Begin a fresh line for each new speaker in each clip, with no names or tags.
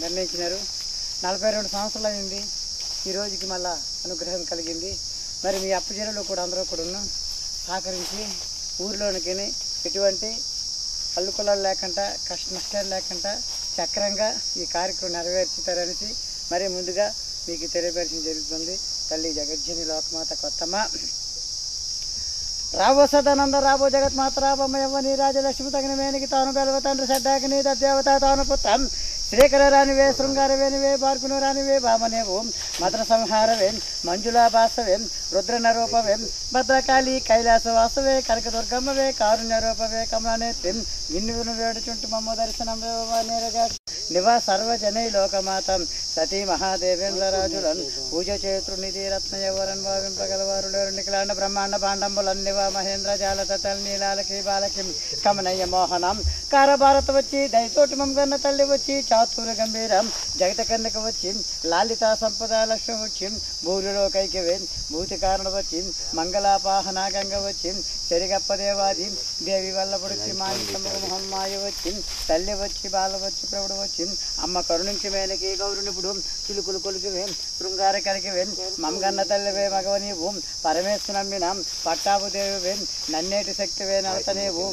నిర్ణయించినారు. 42 సంవత్సరాలు అయింది ఈ రోజుకి మళ్ళా అనుగ్రహం కలిగింది. మరి మీ అప్పచెరువులో కూడా అందరూ కూడా సహకరించి ఊరిలోనికి ఎటువంటి అల్లుకొలాలు లేకుండా కష్ట నష్టాలు లేకుండా చక్రంగా ఈ కార్యక్రమం నెరవేర్చుతారనేసి మరి ముందుగా మీకు తెలియపరచడం జరుగుతుంది. తల్లి జగజ్జని లోకమాత కొత్తమ్మ రాబో సదానంద రాబో జగత్మాత రాబమ్మ యవ్వని రాజలక్ష్మి తగిన వేనికి తాను బెలవ తండ్రి సడ్డాకిని దేవత తాను పుత్తం శ్రీకర రానివే శృంగారవేనివే బార్కును రానివే వామనేవు మద్ర సంహారవే మంజులా భాసవే రుద్రనరూపవే భద్రకాళి కైలాసవాసవే కనకదుర్గమ్మవే కారుణ్యరూపవే కమలానేత్రి విన్ను వేడుచుంటు మమ్మ దర్శనం నేరగా నివా సర్వజనై లోకమాతం సతీ మహాదేవేంద్రరాజులను పూజ చేతునిధి రత్నయవరన్ భావింపగలవారు లేరు నిఖిలాండ బ్రహ్మాండ భాండంబులన్నివా మహేంద్ర జాలతల్ నీలాలకి బాలకి కమనయ్య మోహనం కారభారత వచ్చి దయతోటి మమ్మగన్న తల్లి వచ్చి చాతుర గంభీరం జగత కన్నక వచ్చి లాలితా సంపద లక్ష్మి వచ్చి భూరిలో కైకవే భూతి కారణ వచ్చి మంగళాపాహన గంగ వచ్చి చెరిగప్పదేవాది దేవి వల్ల పొడిచి మాయ వచ్చి తల్లి వచ్చి బాల వచ్చి ప్రభుడు వచ్చి అమ్మ కరుణించి మేనకి గౌరునిపుడు చిలుకులు కొలికివే శృంగార కలికివే మమ్మగన్న తల్లివే మగవనీవు పరమేశ్వరు నమ్మిన పట్టాపు దేవివే నన్నేటి శక్తివే నలతనేవు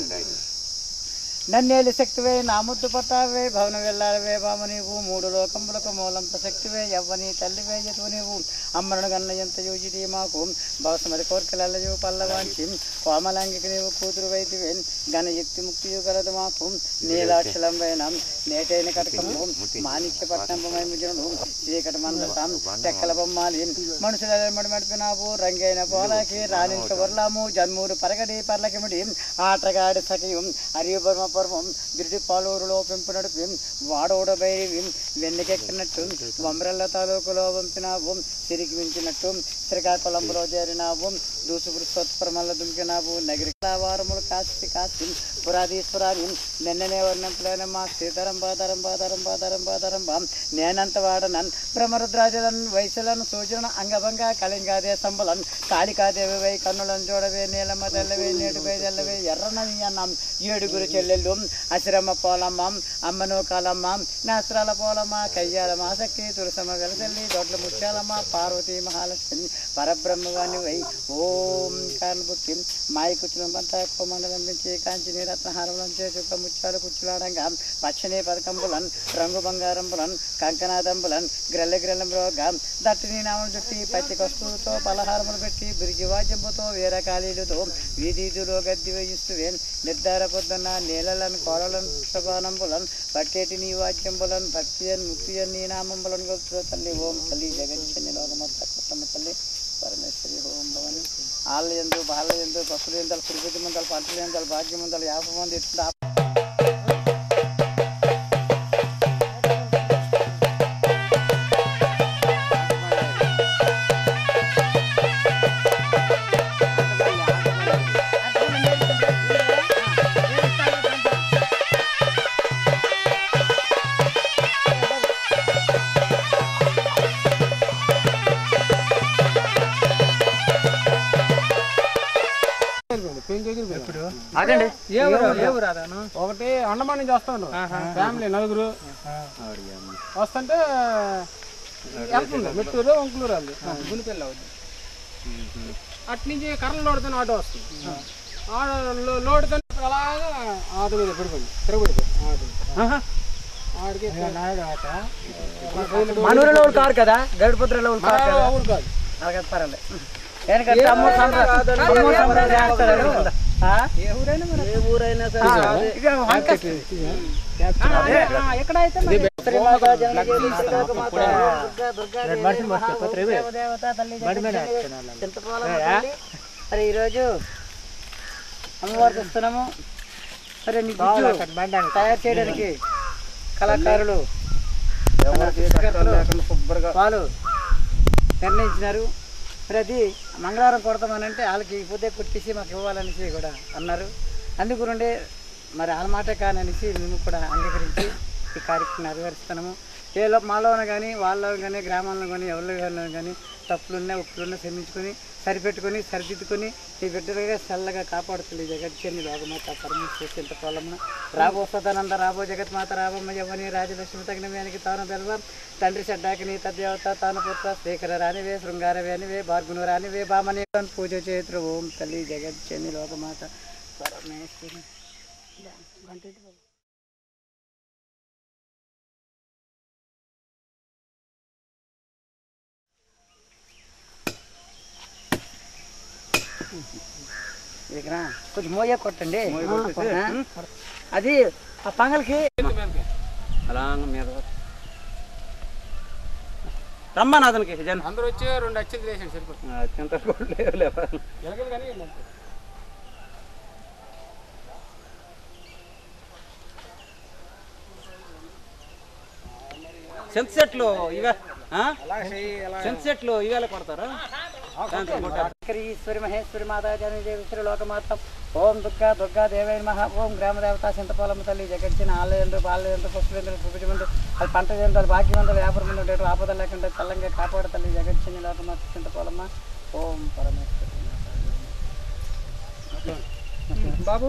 నన్నేలి శక్తివే నా ముద్దు పట్టావే భవన వెళ్ళాలవే బామ నీవు మూడు లోకములకు మూలంత శక్తివే యవ్వని తల్లివే యదువు నీవు అమ్మను గన్న ఎంత యోజిది మాకు బవసమరి కోరికలల్లయు పల్లవాంచి కోమలాంగికి నీవు కూతురు వైదివే ఘన యుక్తి ముక్తియు గలదు మాకు నీలాక్షలంబైన నేటైన కటకము మాణిక్య పట్నంబమైజనుడు చీకటి మందసం తెక్కల బొమ్మాలి మనుషుల మడిపినావు రంగైన పోలాకి రాణించ వర్లాము జన్మూరు పరగడి పర్లకిమిడి ఆటగాడి సఖియం అరియు బర్మ పర్వం గిరిటి పాలూరులో పెంపు నడిపి వాడోడబైవి వెన్నెకెక్కినట్టు వమ్రల్ల తాలూకులో వంపినావు తిరిగి మించినట్టు శ్రీకాకుళంలో చేరినావు దూసుపురుషోత్పరమల్ల దుంకినావు నగరివారములు కాస్తి కాస్తి పురాధీశ్వరాన్ని నిన్ననే వర్ణంపులేనమ్మా శ్రీధరం బాధరం బాధరం బాధరం బాధరం బాం నేనంత వాడనన్ బ్రహ్మరుద్రాజులను వైశ్యులను సూచన అంగభంగా కళింగాదేశంబులను కాళికాదేవి వై కన్నులను చూడవే నీలమ్మ తెల్లవే నేటిపై తెల్లవే ఎర్రనవి అన్నాం 7 చెల్లెళ్ళు అసిరమ్మ పోలమ్మ అమ్మను కాలమ్మ నాస్త్రాల పోలమ్మ కయ్యాలమ్మ ఆసక్తి తులసమ్మ వెలసల్లి దొడ్ల ముత్యాలమ్మ పార్వతీ మహాలక్ష్మి పరబ్రహ్మవాణి వై ఓం కారణభుక్తి మాయ కుచ్చులంతా కోమండలం నుంచి కాంచిని రత్నహారములం చుక్క ముత్యాలు కుచ్చులాడంగా పచ్చని పదకంబులన్ రంగు బంగారంబులన్ కంకనాదంబులన్ గ్రెల్ల గ్రెల్లంగా దట్టిని నామలు చుట్టి పచ్చి కస్తులతో పలహారములు పెట్టి బిరిగి వాద్యంపుతో వీరకాళీలతో వీధీదులో గద్ది వేయిస్తువేన్ నిర్ధార పొద్దున్న నీళ్ళలను కోడలను పుష్పపానంబులను పట్టేటి నీ వాద్యంబులను భక్తియన్ ముక్తియన్ నీ నామంబులను గొప్ప తల్లి ఓం తల్లి జగన్షని లోకమంతా కృష్ణమ్మ తల్లి పరమేశ్వరి ఓం భవని ఆలయందు బాలయందు పశులు ఎంతలు తిరుపతి మందలు పంటలు ఎంతలు భాగ్యమందలు 50 మంది ఇట్లా
ఒకటి అండమాన్ నుంచి వస్తాను ఫ్యామిలీ 4 వస్తుంటే వెళ్తుంది మెట్టూరు వంకులూరు అది గునిపెళ్ళి అవుతుంది అటు నుంచి కర్రలు లోడుతాను ఆటో వస్తుంది లోడుతాను అలాగా ఆటో మీద పడిపోయింది తిరగబడిపోయింది ఆడికి
మనూరులో కారు కదా గడిపత్రిలో
ఊరు కాదు
పర్వాలేదు మరి ఈరోజు అమ్మవారికి వస్తున్నాము. మరి తయారు చేయడానికి కళాకారులు వాళ్ళు నిర్ణయించినారు. మరి అది మంగళవారం కొడతామనంటే వాళ్ళకి ఇకపోతే కుట్టిసి మాకు ఇవ్వాలనేసి కూడా అన్నారు. అందుకునుండే మరి వాళ్ళ మాట కాననేసి మేము కూడా అంగీకరించి ఈ కార్యక్రమం నెరవేరుస్తున్నాము. మాలోన కానీ వాళ్ళలో కానీ గ్రామాల్లో కానీ ఎవరిలో కానీ తప్పులున్నా ఉప్పులున్నా క్షమించుకొని సరిపెట్టుకొని సరిదిద్దుకొని ఈ బిడ్డలుగా చల్లగా కాపాడుతుంది జగత్ని లోకమాత పరమేశ్వరి చింతపాలమ్మ రాబోసదానంద రాబో జగత్మాత రాబమ్మ యవ్వని రాజలక్ష్మి తగిన వేనికి తాను బెల్వ తండ్రి చెడ్డాకిని తద్దేవత తాను పుత్ర శ్రీకర రానివే శృంగార వేనివే భార్గును రానివే బామని పూజ చేతులు ఓం తల్లి జగత్ని లోకమాత పరమేశ్వరి. కొంచెం మోయ కొట్టండి అది ఆ పంగల్కి అలా మీద రమ్మని అతనికి
అందరూ వచ్చి 2 అచ్చలు వేసాడు సరిపోతుంది.
సెన్సెట్లు ఇవే సెన్సెట్లు ఇవేళ కొడతారా? ఈశ్వరి మహేశ్వరి మాతా జనదేశ్వరి లోకమాత ఓం దుర్గా దుర్గా దేవై మహా ఓం గ్రామదేవత చింతపాలమ్మ తల్లి జగచ్చిన ఆలయంలో బాలయంలో పశువులందరూ పువ్వుమందు అది పంట జంతువులు భాగ్యమందులు వ్యాపారం ఉండేటు ఆపదలు లేకుండా చల్లంగా కాపాడు తల్లి జగచ్చిన లోకమాత చింతపాలమ్మ ఓం పరమేశ్వరి. బాబు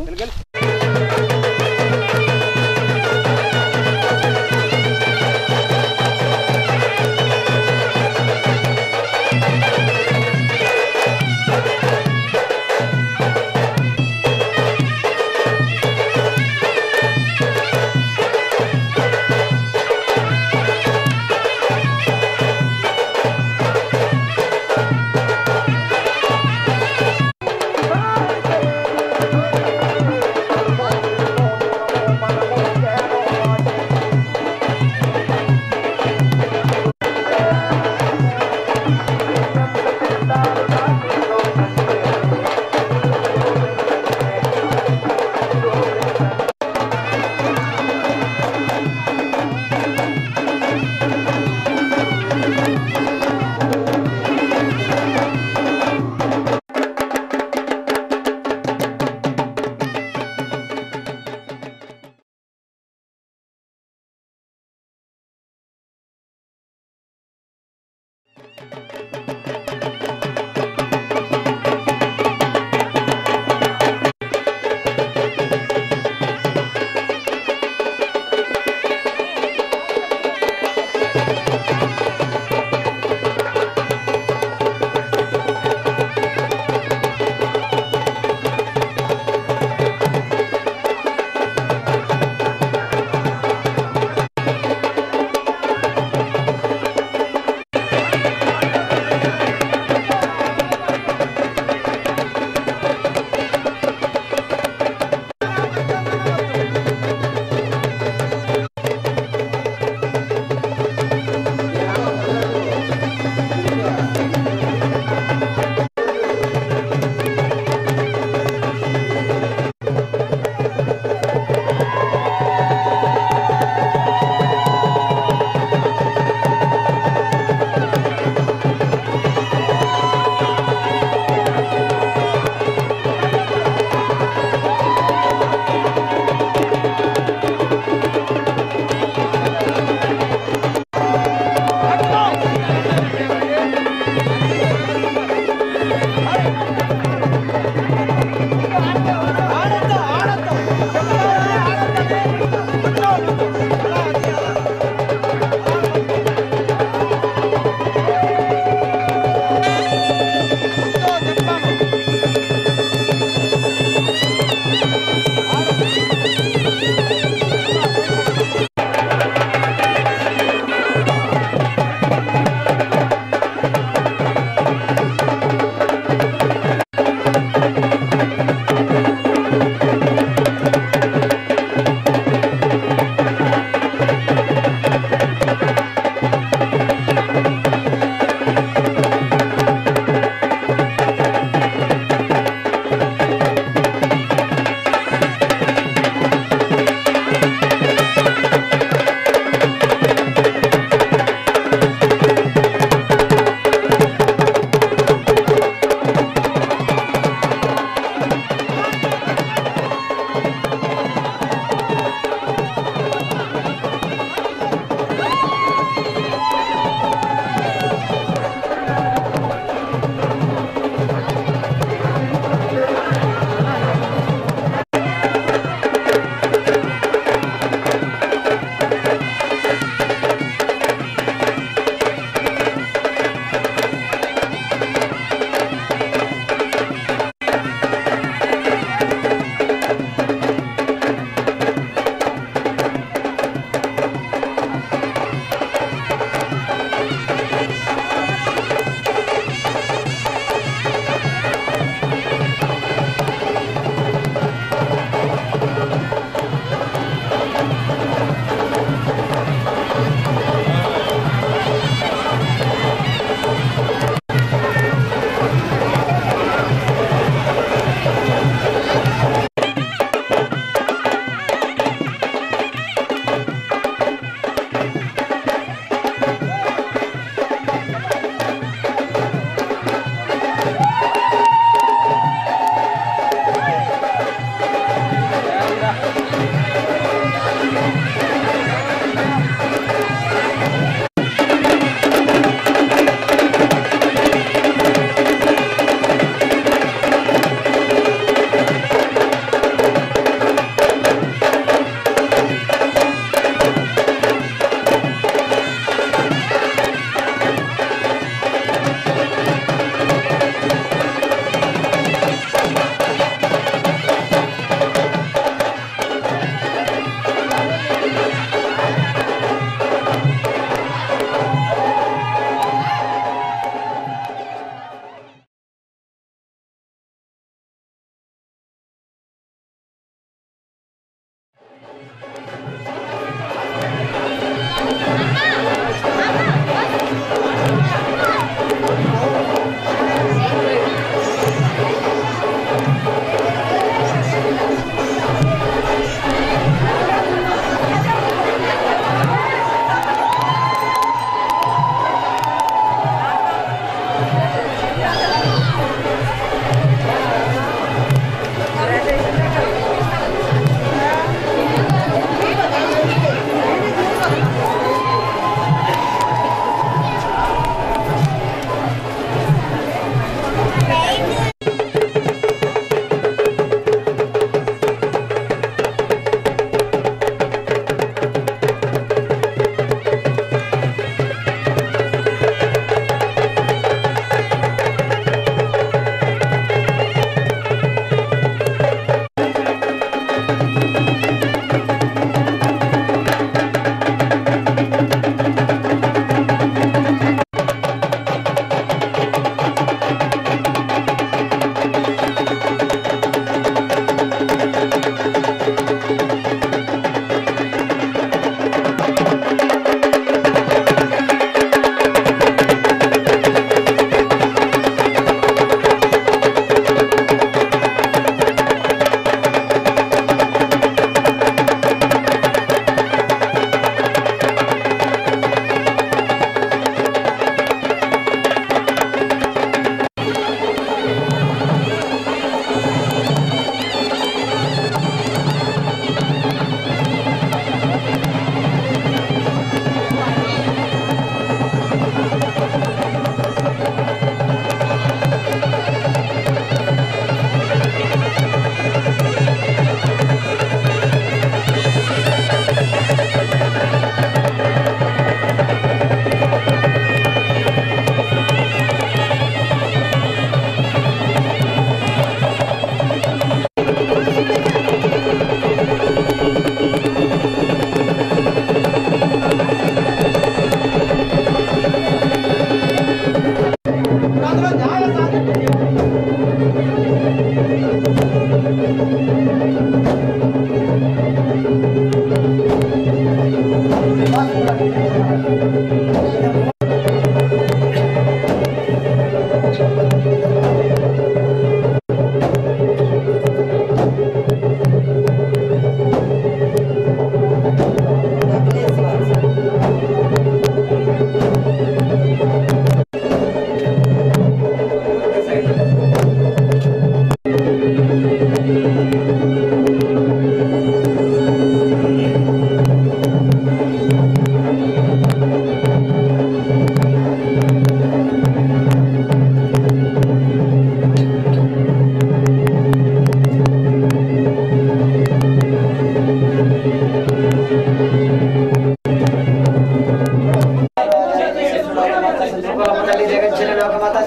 తల్లి జగచ్చిన లోకమాత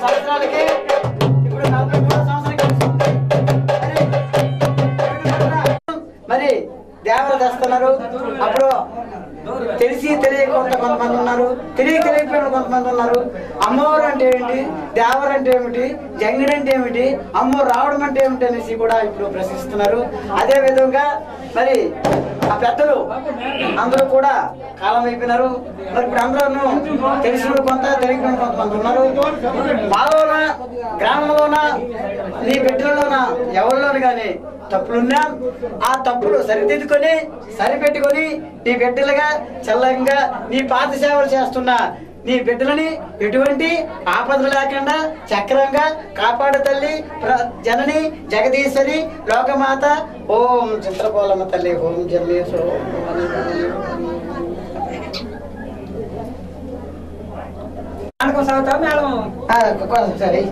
సంవత్సరాలకి ఇప్పుడు 43వ సంవత్సరం మరి దేవత తెస్తున్నారు. అప్పుడు తెలిసి తెలియక కొంతమంది ఉన్నారు, తెలియకపోయిన కొంతమంది ఉన్నారు. అమ్మవారు అంటే ఏమిటి, దేవరు అంటే ఏమిటి, జంగిడి అంటే ఏమిటి, అమ్మవారు రావడం అంటే ఏమిటి అనేసి కూడా ఇప్పుడు ప్రశ్నిస్తున్నారు. అదే విధంగా మరి ఆ పెద్దలు అందరూ కూడా కాలం అయిపోయినారు. మరి ఇప్పుడు అందరూ తెలిసిన కొంత తెలియకపోయిన కొంతమంది ఉన్నారు. మాలోన గ్రామంలోన నీ బిడ్డలలోన ఎవరిలోను కానీ తప్పులున్నా ఆ తప్పులు సరిదిద్దుకొని సరిపెట్టుకొని నీ బిడ్డలుగా చల్లంగా నీ పాత సేవలు చేస్తున్నా నీ బిడ్డలని ఎటువంటి ఆపదలు లేకుండా చక్రంగా కాపాడు తల్లి జనని జగదీశ్వరి లోకమాత ఓం చిత్రపోలమ్మ తల్లి ఓం జల్లేశ్వర సరే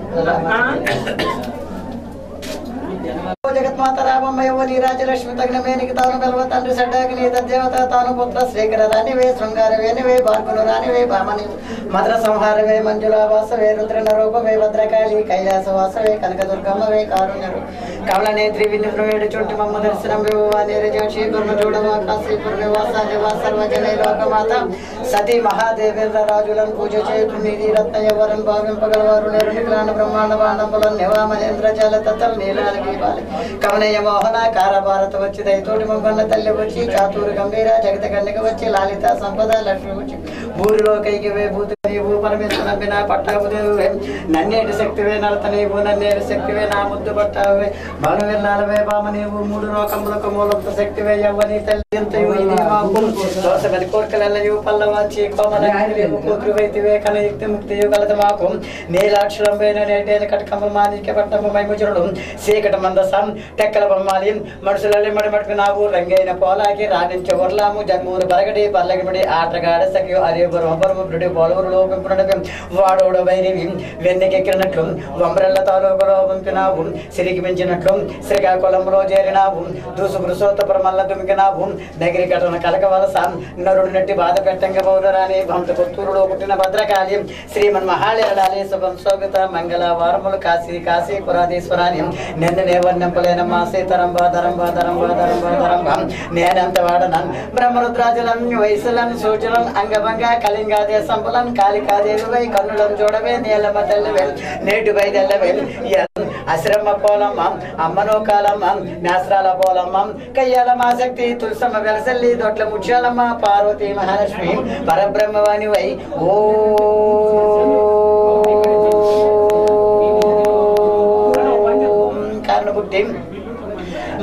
జగత్మాత రామయ్యవ నీరాజలక్ష్మి తగిన మేనికి తాను బెలవ తండ్రి సడ్డాకిని తద్దేవత తాను పుత్ర శ్రీకర రానివే శృంగార వేనివే బార్కును రానివే భామని మద్ర సంహారవే మంజుల వాసవే రుద్రన రూపవే భద్రకాళి కైలాస వాసవే కనకదుర్గమ్మవే కారుణ్యరు కమల నేత్రి వినువేడు చుంటి మమ్మ దర్శనం వివాసి గురుమ చూడవా కాశీపుర నివాసాదివా సర్వజనే లోకమాత సతీ మహాదేవేంద్ర రాజులను పూజ చేయు నిధి రత్న ఎవరన్ భావింపగలవారు లేరు నిగ్రహణ బ్రహ్మాండ బాండంబులను నివా మహేంద్ర జల తత్తలు నీలాలకి కమనయ్య మోహన కార భారత వచ్చి దయతోటి మొగ్గన్న తల్లి వచ్చి చాతూరు గంభీర జగత కన్నిక వచ్చి లలిత సంపద లక్ష్మి వచ్చి ఊరిలో కైకివే భూతి నీవు పరమేశ్వర నమ్మిన పట్టావు దేవువే నన్నేటి శక్తివే నడత నీవు నన్నేటి శక్తివే నా ముద్దు పట్టావే బలు వెళ్ళాలవే బామ నీవు మూడు లోకములకు మూలంత శక్తివే ఎవ్వని తల్లి ఎంతయు ఇది మాకు దోషమని కోరికలెల్లయు పల్లవాచి కోమలైనవేవు కూతురువైతివే కనయుక్తి ముక్తియు కలత మాకు నీలాక్షరం పైన నేటేన కటకమ్మ మానిక పట్టమ్మ మైముచురుడు చీకట మందసం టెక్కల బొమ్మాలి మనుషులల్లి మడిమడిపి నావు రంగైన పోలాకి రాణించే వర్లాము జన్మూరు బరగడి పల్లగిబడి ఆటగాడ సఖ్యు అరే బరుడు పోలవరు లోపింపునడపి వాడోడ వైరివి వెన్నెకెక్కినట్లు వంబరెల్ల తాలూకులో పంపినావు సిరికి మించినట్లు శ్రీకాకుళంలో చేరినావు దూసు పురుషోత్తపుర మల్ల దుమికినావు దగ్గరి కటన కలకవలస నరుడు నట్టి బాధ పెట్టంగ పౌరరాని భంత పుత్తూరులో పుట్టిన భద్రకాళి శ్రీమన్ మహాళీలాలి శుభం శోభిత మంగళ వారములు కాశీ కాశీ పురాధీశ్వరాని నిన్ను వర్ణింపలేనమ్మా సీతరంబా ధరంబా ధరంబా ధరంబా ధరంబా నేనంత వాడనన్ బ్రహ్మరుద్రాజులన్ వయసులన్ సూచనన్ అంగభంగ కళింగా దేశంపులన్ కాళికాదేవివై కన్నులను చూడవే నీలమ్మ తల్లివే నేటు బయదెల్లవే అశ్రమ పోలమ్మ అమ్మనో కాలమ్మ నాస్రాల పోలమ్మ కయ్యాలమ్మ శక్తి తులసమ్మ వెలసల్లి దొట్ల ముత్యాలమ్మ పార్వతీ మహాలక్ష్మి పరబ్రహ్మవాణివై ఓ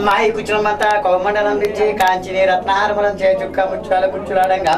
మాయి కుచులమంతా కౌమండలం నుంచి కాంచిని రత్నహారములం చే చుక్క ముచ్చాల కుచ్చులాడంగా